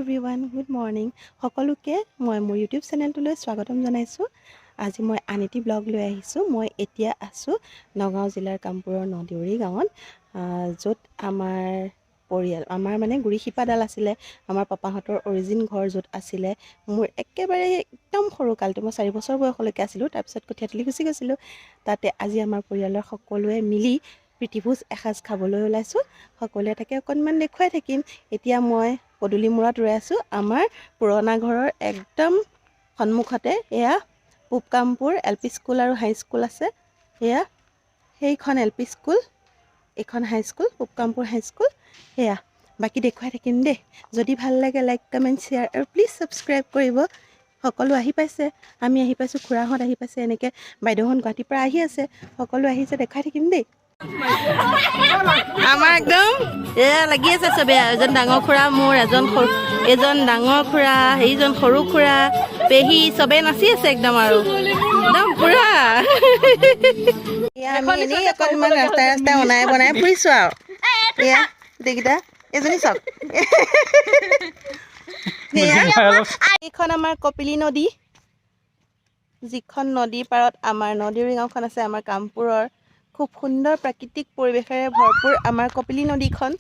Everyone, good morning. সকলোকে মই মোৰ ইউটিউব চেনেলটোলৈ স্বাগতম জনাইছোঁ। আজি মই আন এটি ব্লগ লৈ আহিছোঁ। মই এতিয়া আছোঁ নগাঁও জিলাৰ কামপুৰৰ নদেউৰী গাঁৱত, য'ত আমাৰ মানে গুৰি শিপাডাল আছিলে। আমাৰ পাপাহঁতৰ অৰিজিন ঘৰ য'ত আছিলে। মোৰ একেবাৰে একদম সৰুকালটো মই 4 বছৰ বয়সলৈকে আছিলোঁ। তাৰপিছত কঠীয়াতলি গুচি গৈছিলোঁ। তাতে আজি আমাৰ পৰিয়ালৰ সকলোৱে মিলি প্ৰীতিভোজ এসাঁজ খাবলৈ ওলাইছোঁ। সকলোৱে তাকে অকণমান দেখুৱাই থাকিম। এতিয়া মই পদূলি মূৰত ৰৈ আছোঁ। আমাৰ পুৰণা ঘৰৰ একদম সন্মুখতে এয়া পূব কামপুৰ LP স্কুল আৰু হাই স্কুল আছে। এয়া সেইখন LP স্কুল, এইখন হাই স্কুল, পূব কামপুৰ হাই স্কুল। সেয়া বাকী দেখুৱাই থাকিম দেই। যদি ভাল লাগে লাইক, কমেণ্ট, শ্বেয়াৰ আৰু প্লিজ ছাবস্ক্ৰাইব কৰিব। সকলো আহি পাইছে, আমি আহি পাইছোঁ, খুৰাহঁত আহি পাইছে, এনেকৈ বাইদেউহঁত গুৱাহাটীৰ পৰা আহি আছে। সকলো আহিছে, দেখাই থাকিম দেই। আমাৰ একদম এয়া লাগি আছে চবে। এজন ডাঙৰ খুৰা, মোৰ এজন ডাঙৰ খুৰা, সেইজন সৰু খুৰা, পেহী, চবে নাচি আছে একদম আৰু একদম পুৰা। আমি এনেই অকণমান ৰাস্তাই বনাই ফুৰিছোঁ আৰু এয়া গোটেইকেইটা। এজনী চাওক, এইখন আমাৰ কপিলী নদী, যিখন নদীৰ পাৰত আমাৰ নদেউৰী গাঁওখন আছে। আমাৰ কামপুৰৰ খুব সুন্দৰ প্ৰাকৃতিক পৰিৱেশেৰে ভৰপূৰ আমাৰ কপিলী নদীখন।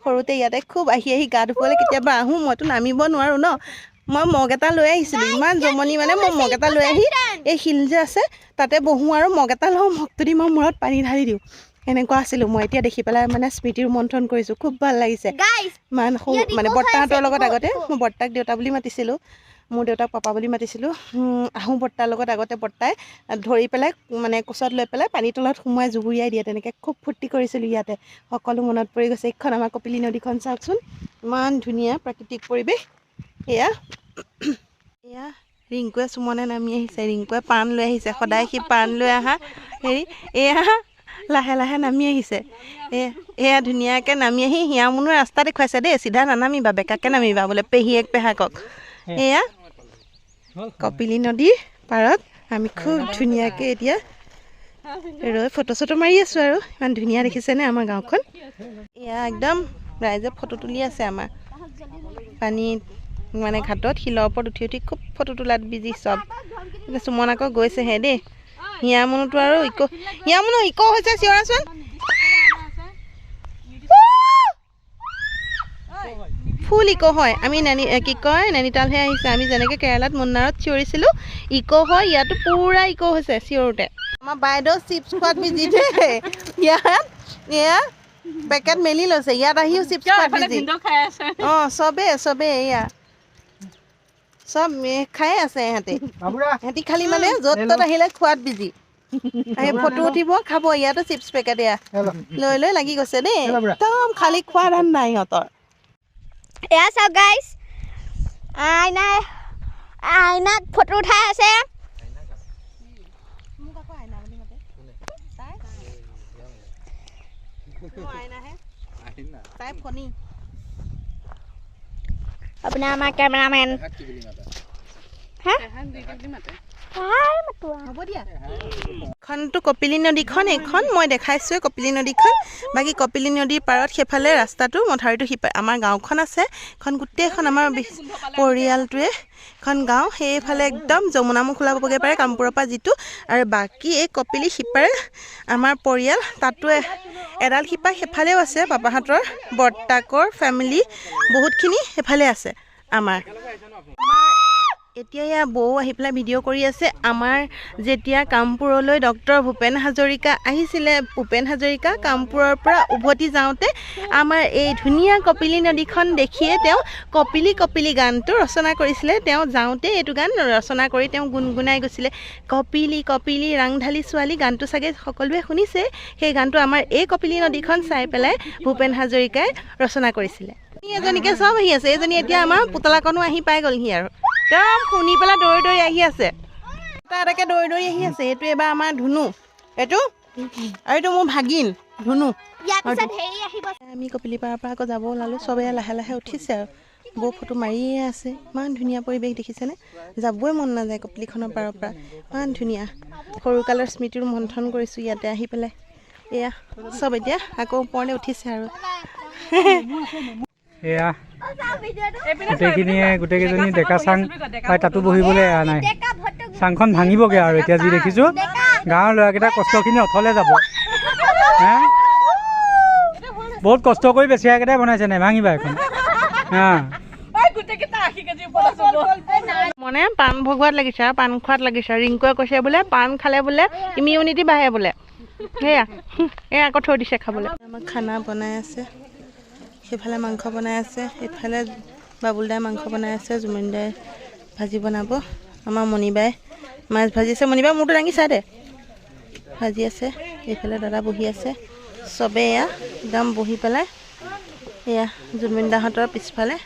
সৰুতে ইয়াতে খুব আহি গা ধুবলৈ কেতিয়াবা আহোঁ। মইতো নামিব নোৱাৰোঁ ন। মই মগ এটা লৈ আহিছিলোঁ, ইমান জমনি মানে। মই মগ এটা লৈ আহি এই শিল যে আছে তাতে বহোঁ আৰু মগ এটা লওঁ, মগটো দি মই মূৰত পানী ঢালি দিওঁ। এনেকুৱা আছিলোঁ মই। এতিয়া দেখি পেলাই মানে স্মৃতিৰ মন্থন কৰিছোঁ, খুব ভাল লাগিছে। ইমান সৰু মানে বৰ্তাহঁতৰ লগত আগতে মই বৰ্তাক দেউতা বুলি মাতিছিলোঁ, মোৰ দেউতাক পাপা বুলি মাতিছিলোঁ। আহোঁ বৰ্তাৰ লগত, আগতে বৰ্তাই ধৰি পেলাই মানে কোচত লৈ পেলাই পানীৰ তলত সোমোৱাই জুবুৰিয়াই দিয়ে। তেনেকৈ খুব ফূৰ্তি কৰিছিলোঁ ইয়াতে। সকলো মনত পৰি গৈছে। এইখন আমাৰ কপিলী নদীখন চাওকচোন, ইমান ধুনীয়া প্ৰাকৃতিক পৰিৱেশ। এয়া ৰিংকুৱে সুমনে নামি আহিছে। ৰিংকুৱে পাণ লৈ আহিছে, সদায় সি পাণ লৈ আহা হেৰি। এয়া লাহে লাহে নামি আহিছে। এয়া ধুনীয়াকৈ নামি আহি হিয়া মুনুৰ ৰাস্তা দেখুৱাইছে দেই। চিধা নানামিবা, বেকাকৈ নামিবা বোলে পেহীয়েক পেহাকক। এয়া কপিলী নদীৰ পাৰত আমি খুব ধুনীয়াকৈ এতিয়া ৰৈ ফটো চটো মাৰি আছোঁ আৰু ইমান ধুনীয়া দেখিছেনে আমাৰ গাঁওখন। এয়া একদম ৰাইজে ফটো তুলি আছে আমাৰ পানীত মানে ঘাটত, শিলৰ ওপৰত উঠি উঠি খুব ফটো তোলাত বিজি চব। সুমন আকৌ গৈছেহে দেই। হিয়া মুনুটো আৰু হিয়া মুনু ইক' হৈছে, চিঞৰাচোন। ফুল ইক' হয়। আমি নৈনিতালহে আহিছে। আমি যেনেকৈ কেৰেলাত মুন্নাৰত চিঞৰিছিলোঁ, ইক' হয় ইয়াতো পুৰা ইক' হৈছে চিঞৰোতে। আমাৰ বাইদেউ চিপছ খোৱাত বিজি দেই। ইয়াত এয়া পেকেট মেলি লৈছে, ইয়াত আহিও চিপছ খোৱাত বিজি। অঁ চবেই এয়া চব খাই আছে ইহঁতি খালি মানে য'ত ত'ত আহিলে খোৱাত বিজি। আহি ফটো উঠিব, খাব। ইয়াতো চিপছ পেকেট এয়া লৈ লাগি গৈছে দেই। একদম খালি খোৱা ধান্দা ইহঁতৰ। এয়া চাওক গাইছ, আইনাক ফটো উঠাই আছে। আপোনাৰ আমাৰ কেমেৰামেন এইখনতো কপিলী নদীখন, এইখন মই দেখাইছোঁৱে কপিলী নদীখন। বাকী কপিলী নদীৰ পাৰত সেইফালে ৰাস্তাটো মথাউৰিটো সিপাৰে আমাৰ গাঁওখন আছে। এখন গোটেইখন আমাৰ পৰিয়ালটোৱে এখন গাঁও। সেইফালে একদম যমুনামুখ ওলাবগৈ পাৰে কামপুৰৰ পৰা যিটো, আৰু বাকী এই কপিলী সিপাৰে আমাৰ পৰিয়াল। তাতো এডাল শিপা সেইফালেও আছে। পাপাহঁতৰ বৰ্তাকৰ ফেমিলি বহুতখিনি সেইফালে আছে আমাৰ। এতিয়া এয়া বৌ আহি পেলাই ভিডিঅ' কৰি আছে। আমাৰ যেতিয়া কামপুৰলৈ ডক্টৰ ভূপেন হাজৰিকা আহিছিলে, ভূপেন হাজৰিকা কামপুৰৰ পৰা উভতি যাওঁতে আমাৰ এই ধুনীয়া কপিলী নদীখন দেখিয়ে তেওঁ কপিলী গানটো ৰচনা কৰিছিলে। তেওঁ যাওঁতে এইটো গান ৰচনা কৰি তেওঁ গুণগুণাই গৈছিলে। কপিলী ৰাংঢালী ছোৱালী গানটো চাগে সকলোৱে শুনিছে। সেই গানটো আমাৰ এই কপিলী নদীখন চাই পেলাই ভূপেন হাজৰিকাই ৰচনা কৰিছিলে। এজনীকে চব আহি আছে। এইজনী এতিয়া আমাৰ পুতলাকণো আহি পাই গ'লহি আৰু একদম শুনি পেলাই দৌৰি আহি আছে। এটাকে দৌৰি আহি আছে। এইটো এবাৰ আমাৰ ধুনু, এইটো আৰু এইটো মোৰ ভাগিন ধুনু। আমি কপিলী পাৰৰ পৰা আকৌ যাব ওলালোঁ। চবে লাহে লাহে উঠিছে আৰু বৌ ফটো মাৰিয়ে আছে। ইমান ধুনীয়া পৰিৱেশ দেখিছেনে? যাবই মন নাযায় কপিলীখনৰ পাৰৰ পৰা। ইমান ধুনীয়া সৰুকালৰ স্মৃতিৰ মন্থন কৰিছোঁ ইয়াতে আহি পেলাই। এয়া চব এতিয়া আকৌ ওপৰলৈ উঠিছে আৰু এয়া গোটেইকেইজনী ডেকা চাং পাই তাতো বহিবলৈ এৰা নাই চাংখন ভাঙিবগৈ আৰু এতিয়া যি দেখিছোঁ গাঁৱৰ ল'ৰাকেইটা কষ্টখিনি অথলে যাব হে বহুত কষ্ট কৰি বেছিয়াকেইটাই বনাইছে নাই ভাঙিবা এখন মানে পাণ ভগোৱাত লাগিছে আৰু পাণ খোৱাত লাগিছে ৰিংকুৱে কৈছে বোলে পাণ খালে বোলে ইমিউনিটি বাঢ়ে বোলে সেয়া এয়া আকৌ থৈ দিছে খাবলৈ আমাৰ খানা বনাই আছে সেইফালে মাংস বনাই আছে এইফালে বাবুলদাই মাংস বনাই আছে জুমিনদাই ভাজি বনাব আমাৰ মণিবাই মাছ ভাজিছে মণিবাই মোৰটো দাঙি চাই দে ভাজি আছে এইফালে দাদা বহি আছে চবেই এয়া একদম বহি পেলাই এয়া জুমিনদাহঁতৰ পিছফালে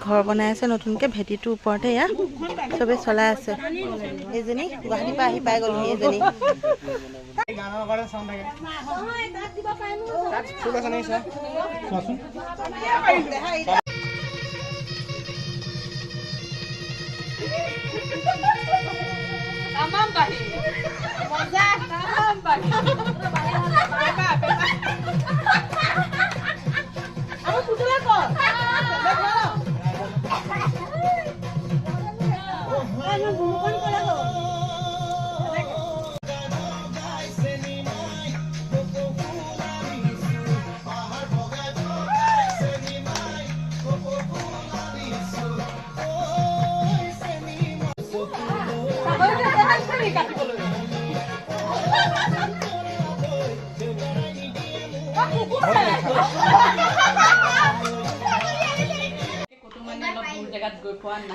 ঘৰ বনাই আছে নতুনকৈ ভেটিটোৰ ওপৰতে এয়া চবেই চলাই আছে এইজনী গুৱাহাটীৰ পৰা আহি পাই গ'লহি এইজনী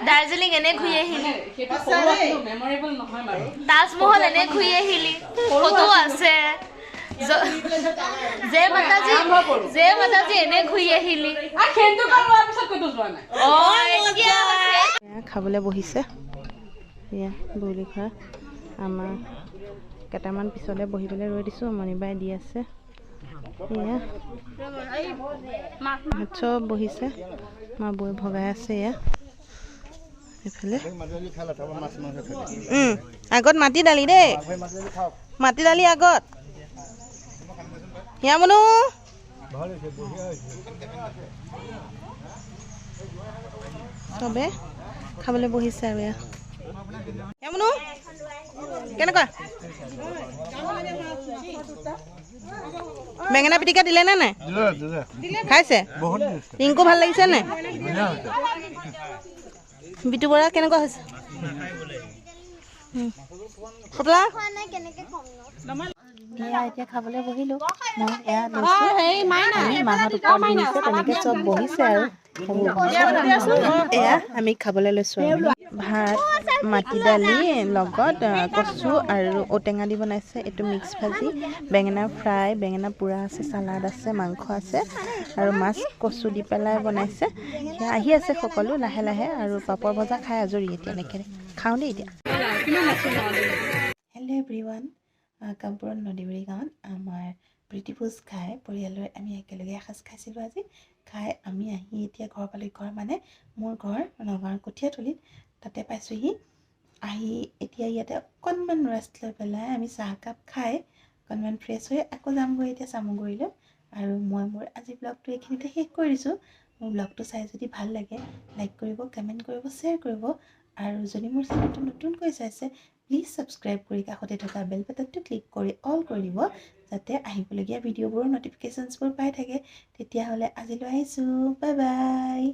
দাৰ্জিলিং এনে ঘূৰি আহিলি তাজমহল এনে ঘূৰি আহিলি ফটো আছে জে মাতাজী এনে ঘূৰি আহিলি খাবলৈ বহিছে এয়া বৌলি খোৱা আমাৰ কেইটামান পিছতে বহিবলৈ ৰৈ দিছোঁ মণিবাই দি আছে এয়া চব বহিছে মা বৈ ভগাই আছে এয়া এইফালে আগত মাটি দালি দেই মাটি দালি আগত হিয়া মনু চবে খাবলৈ বহিছে আৰু এয়া হিয়া মনু কেনেকুৱা বেঙেনা পিটিকা দিলে নে নাই খাইছে ৰিংকু ভাল লাগিছে নে বিটু বৰা কেনেকুৱা হৈছে এতিয়া খাবলৈ বহিলোঁ মই এয়া লৈছোঁ মাহত ওপৰত বহিছে তেনেকৈ চব বহিছে আৰু এয়া আমি খাবলৈ লৈছোঁ ভাত মাটি দালি লগত কচু আৰু ঔটেঙা দি বনাইছে এইটো মিক্স ভাজি বেঙেনা ফ্ৰাই বেঙেনা পোৰা আছে চালাড আছে মাংস আছে আৰু মাছ কচু দি পেলাই বনাইছে সেয়া আহি আছে সকলো লাহে লাহে আৰু পাপৰ ভজা খাই আজৰি এতিয়া এনেকৈ খাওঁ দেই এতিয়া হেল্ল' এভৰিৱান কামপুৰত নদীগুৰি গাঁৱত আমাৰ প্ৰীতিভোজ খাই পৰিয়ালৰ আমি একেলগে এসাঁজ খাইছিলোঁ আজি খাই আমি আহি এতিয়া ঘৰ পালোঁ ঘৰ মানে মোৰ ঘৰ নগাঁৱৰ কঠীয়াতলিত তাতে পাইছোঁহি আহি এতিয়া ইয়াতে অকণমান ৰেষ্ট লৈ পেলাই আমি চাহকাপ খাই অকণমান ফ্ৰেছ হৈ আকৌ যামগৈ এতিয়া চামগুৰিলৈ আৰু মই মোৰ আজি ব্লগটো এইখিনিতে শেষ কৰি দিছোঁ মোৰ ব্লগটো চাই যদি ভাল লাগে লাইক কৰিব কমেণ্ট কৰিব শ্বেয়াৰ কৰিব আৰু যদি মোৰ চেনেলটো নতুনকৈ চাইছে প্লিজ ছাবস্ক্ৰাইব কৰি কাষতে থকা বেল বাটনটো ক্লিক কৰি অল কৰি দিব যাতে আহিবলগীয়া ভিডিঅ'বোৰৰ ন'টিফিকেশ্যনছবোৰ পাই থাকে তেতিয়াহ'লে আজিলৈ আহিছোঁ বাই বাই